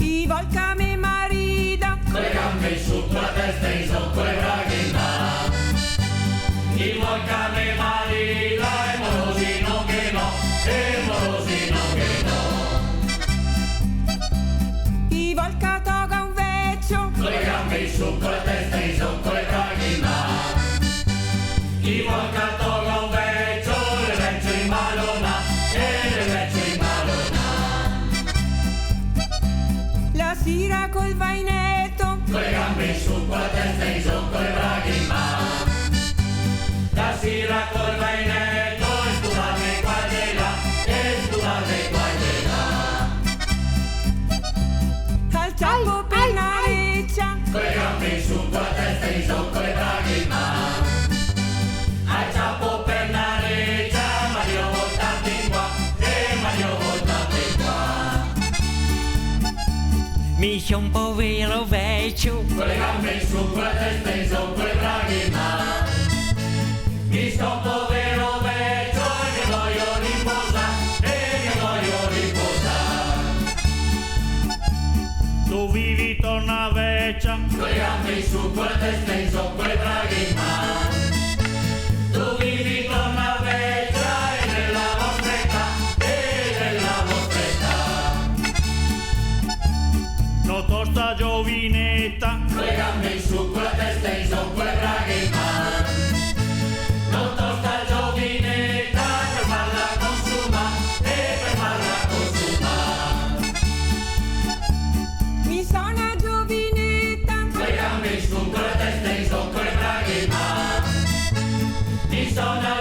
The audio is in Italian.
I volca mi marida, con le gambe in su, con la testa in su, con le braghe in là. Il volca mi marida, e morosino che no, e morosino che no. i volca toga un vecchio, Con le gambe in su, con la testa in su, con le braghe in là. Il volca toga un vecchio, le vecchio in malona, e le vecchio in malona. la sira col vainetto, Con le gambe in su, con la testa in su, con le braghe in mano. La sera col vainetto, e scusate qua e là, e scusate qua e là. al ciappo per nareccia, Con le gambe in su, con la testa in su, con le braghe in mano. Al ciappo per nareccia, ma io voltate qua, ma io voltate qua. Mi c'è un povero vecchio, Con le gambe in su, con la testa in su, con le braghe in mano. Mi sto un povero vecchio e che voglio riposare, e che voglio riposare. Tu vivi torna vecchia, Con le gambe in su, con la testa in su, con le braghe in mano. Tu vivi torna vecchia e nella vostra età, e nella vostra età. no tosta giovinetta, Con le gambe in su, con la testa in su, con le braghe in mano. Non tosta giovinetta per farla consumare, e per farla consumare. mi sona giovinetta, Con le gambe in su, con la testa in su, con le braghe in mano. Mi sono